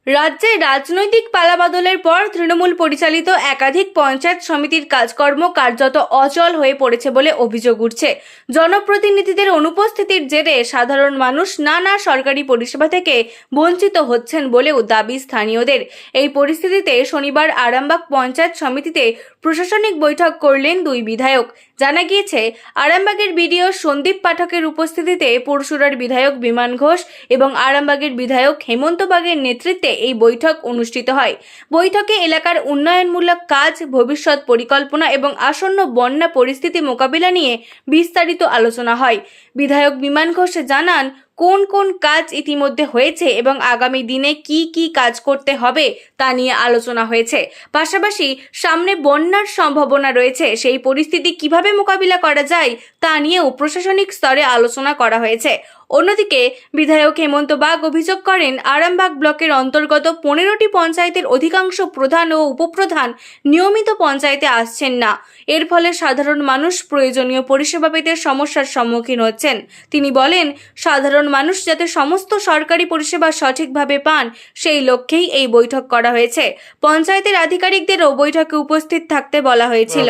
রাজ্যে রাজনৈতিক পালাবদলের পর তৃণমূল পরিচালিত একাধিক পঞ্চায়েত সমিতির কাজকর্ম কার্যত অচল হয়ে পড়েছে বলে অভিযোগ উঠছে। জনপ্রতিনিধিদের অনুপস্থিতির জেরে সাধারণ মানুষ নানা সরকারি পরিষেবা থেকে বঞ্চিত হচ্ছেন বলেও দাবি স্থানীয়দের। এই পরিস্থিতিতে শনিবার আরামবাগ পঞ্চায়েত সমিতিতে প্রশাসনিক বৈঠক করলেন দুই বিধায়ক। জানা গিয়েছে, আরামবাগের বিডিও সন্দীপ পাঠকের উপস্থিতিতে পরশুরার বিধায়ক বিমান ঘোষ এবং আরামবাগের বিধায়ক হেমন্ত বাগের নেতৃত্বে এই বৈঠক অনুষ্ঠিত হয়। বৈঠকে এলাকার উন্নয়নমূলক কাজ, ভবিষ্যৎ পরিকল্পনা এবং আসন্ন বন্যা পরিস্থিতি মোকাবিলা নিয়ে বিস্তারিত আলোচনা হয়। বিধায়ক বিমান ঘোষ জানান, কোন কোন কাজ ইতিমধ্যে হয়েছে এবং আগামী দিনে কি কি কাজ করতে হবে তা নিয়ে আলোচনা হয়েছে। পাশাপাশি সামনে বন্যার সম্ভাবনা রয়েছে, সেই পরিস্থিতি কিভাবে মোকাবিলা করা যায় তা নিয়েও প্রশাসনিক স্তরে আলোচনা করা হয়েছে। অন্যদিকে বিধায়ক হেমন্ত বাগ অভিযোগ করেন, আরামবাগ ব্লকের অন্তর্গত 15টি পঞ্চায়েতের অধিকাংশ প্রধান ও উপপ্রধান নিয়মিত পঞ্চায়েতে আসছেন না। এর ফলে সাধারণ মানুষ প্রয়োজনীয় পরিষেবা পেতে সমস্যার সম্মুখীন হচ্ছেন। তিনি বলেন, সাধারণ মানুষ যাতে সমস্ত সরকারি পরিষেবা সঠিকভাবে পান, সেই লক্ষ্যেই এই বৈঠক করা হয়েছে। পঞ্চায়েতের আধিকারিকদেরও বৈঠকে উপস্থিত থাকতে বলা হয়েছিল।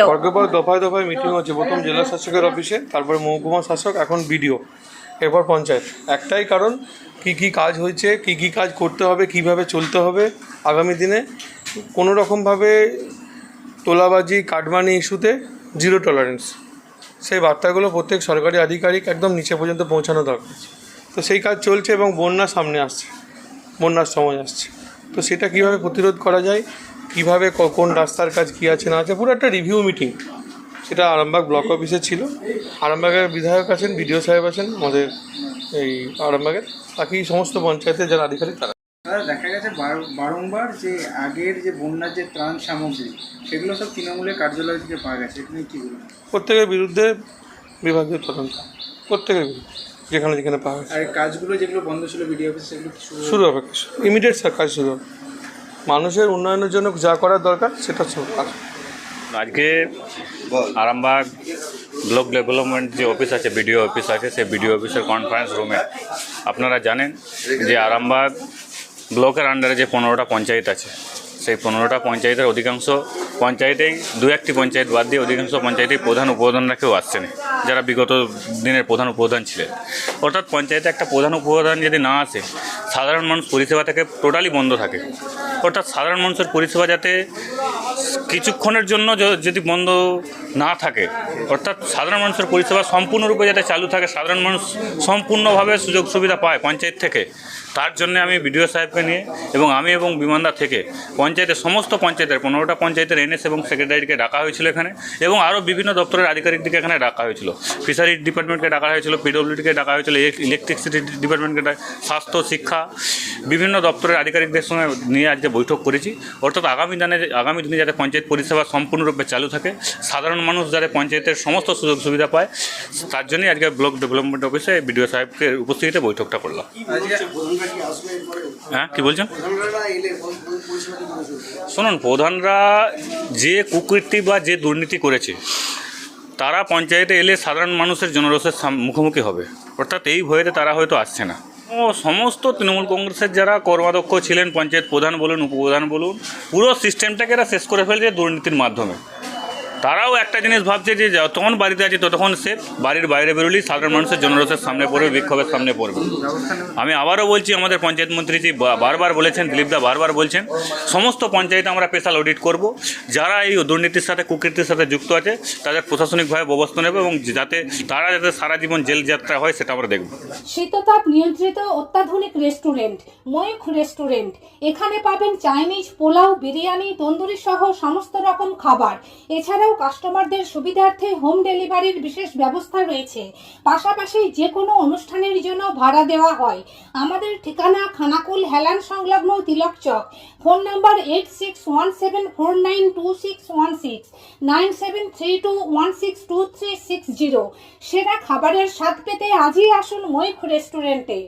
দফায় দফায় মিটিং হচ্ছে, প্রথম জেলা শাসকের অফিসে, তারপরে মহকুমা শাসক, এখন বিডিও, এরপর পঞ্চায়েত। একটাই কারণ, কি কি কাজ হয়েছে, কি কি কাজ করতে হবে, কিভাবে চলতে হবে আগামী দিনে। কোনো রকমভাবে তোলাবাজি, কাটমানি ইস্যুতে জিরো টলারেন্স, সেই বার্তাগুলো প্রত্যেক সরকারি আধিকারিক একদম নিচে পর্যন্ত পৌঁছানো দরকার। তো সেই কাজ চলছে এবং বন্যা সামনে আসছে, বন্যার সময় আসছে। তো সেটা কীভাবে প্রতিরোধ করা যায়, কীভাবে কোন রাস্তার কাজ কী আছে না আছে, পুরো একটা রিভিউ মিটিং। সেটা আরামবাগ ব্লক অফিসে ছিল। আরামবাগের বিধায়ক আছেন, বিডিও সাহেব আছেন আমাদের এই আরামবাগের, বাকি সমস্ত পঞ্চায়েতের যারা আধিকারিক তারা। দেখা গেছে বারংবার যে আগের যে বন্যার যে ত্রাণ সামগ্রী, সেগুলো সব তৃণমূলের কার্যালয় থেকে পাওয়া গেছে। এখানে কী বলুন? প্রত্যেকের বিরুদ্ধে বিভাগীয় তদন্ত, প্রত্যেকের বিরুদ্ধে যেখানে যেখানে পাওয়া গেছে। আর কাজগুলো যেগুলো বন্ধ ছিল বিডিও অফিস, সেগুলো শুরু হবে, ইমিডিয়েট কাজ শুরু হবে। মানুষের উন্নয়নের জন্য যা করার দরকার সেটা শুরু। আজকে আরামবাগ ব্লক ডেভেলপমেন্ট যে অফিস আছে, বিডিও অফিস আছে, সেই বিডিও অফিসের কনফারেন্স রুমে আপনারা জানেন যে আরামবাগ ব্লকের আন্ডারে যে 15টা পঞ্চায়েত আছে, সেই 15টা পঞ্চায়েতের অধিকাংশ পঞ্চায়েতেই, দু একটি পঞ্চায়েত বাদ দিয়ে অধিকাংশ পঞ্চায়েতেই প্রধান উপপ্রধানরা কেউ আসছেন, যারা বিগত দিনের প্রধান উপপ্রধান ছিলেন। অর্থাৎ পঞ্চায়েতে একটা প্রধান উপপ্রধান যদি না আসে, সাধারণ মানুষ পরিষেবা থেকে টোটালি বন্ধ থাকে। অর্থাৎ সাধারণ মানুষের পরিষেবা যাতে কিছুক্ষণের জন্য যদি বন্ধ না থাকে, অর্থাৎ সাধারণ মানুষের পরিষেবা সম্পূর্ণরূপে যাতে চালু থাকে, সাধারণ মানুষ সম্পূর্ণভাবে সুযোগ সুবিধা পায় পঞ্চায়েত থেকে, তার জন্য আমি বিডিও সাহেবকে নিয়ে এবং আমি এবং বিমানদা থেকে পঞ্চায়েতের সমস্ত পঞ্চায়েতের 15টা পঞ্চায়েতের এনএস এবং সেক্রেটারিকে ডাকা হয়েছিল এখানে, এবং আরও বিভিন্ন দপ্তরের আধিকারিকদেরকে এখানে ডাকা হয়েছিল। ফিশারি ডিপার্টমেন্টকে ডাকা হয়েছিল, পিডব্লিউডিকে ডাকা হয়েছিল, ইলেকট্রিসিটি ডিপার্টমেন্টকে, স্বাস্থ্য, শিক্ষা, বিভিন্ন দপ্তরের আধিকারিকদের সঙ্গে নিয়ে আজকে বৈঠক করেছি। অর্থাৎ আগামী দিনে যাতে পঞ্চায়েত পরিষেবা সম্পূর্ণরূপে চালু থাকে, সাধারণ মানুষ যাতে পঞ্চায়েতের সমস্ত সুযোগ সুবিধা পায়, তার জন্যই আজকে ব্লক ডেভেলপমেন্ট অফিসে বিডিও সাহেবকে উপস্থিতিতে বৈঠকটা করলাম। হ্যাঁ, কী বলছেন? শুনুন, প্রধানরা যে কুকীর্তি বা যে দুর্নীতি করেছে, তারা পঞ্চায়েতে এলে সাধারণ মানুষের জনরোষের মুখোমুখি হবে। অর্থাৎ এই ভয়েতে তারা হয়তো আসছে না। ও সমস্ত তৃণমূল কংগ্রেসের যারা কর্মাধ্যক্ষ ছিলেন, পঞ্চায়েত প্রধান বলুন, উপপ্রধান বলুন, পুরো সিস্টেমটাকে এরা শেষ করে ফেলছে দুর্নীতির মাধ্যমে। তারাও একটা জিনিস ভাবছে যে যতক্ষণ বাড়িতে আছে ততক্ষণ সে বাড়ির বাইরে বেরোলেই সাধারণ মানুষের জনরোষের সামনে পড়বে, বিক্ষোভের সামনে পড়বে। আমি আবারও বলছি, আমাদের পঞ্চায়েত মন্ত্রীজি বারবার বলেছেন, দিলীপদা বারবার বলছেন, সমস্ত পঞ্চায়েতে আমরা স্পেশাল অডিট করব। যারা এই দুর্নীতির সাথে, কুকীর্তির সাথে যুক্ত আছে, তাদের প্রশাসনিকভাবে ব্যবস্থা নেবে এবং যাতে সারা জীবন জেল যাত্রা হয় সেটা আমরা দেখব। শীততাপ নিয়ন্ত্রিত অত্যাধুনিক রেস্টুরেন্ট ময়ূখ রেস্টুরেন্ট। এখানে পাবেন চাইনিজ, পোলাও, বিরিয়ানি, তন্দুরি সহ সমস্ত রকম খাবার। এছাড়াও কাস্টমারদের সুবিধার্থে হোম ডেলিভারির বিশেষ ব্যবস্থা রয়েছে। পাশাপাশি যে কোনো অনুষ্ঠানের জন্য ভাড়া দেওয়া হয়। আমাদের ঠিকানা খানাকুল হেলান সংলগ্ন তিলক চক। Phone number 8617492616, 9732162360। সেরা খাবারের স্বাদ পেতে আজই আসুন ময়ূখ রেস্টুরেন্টে।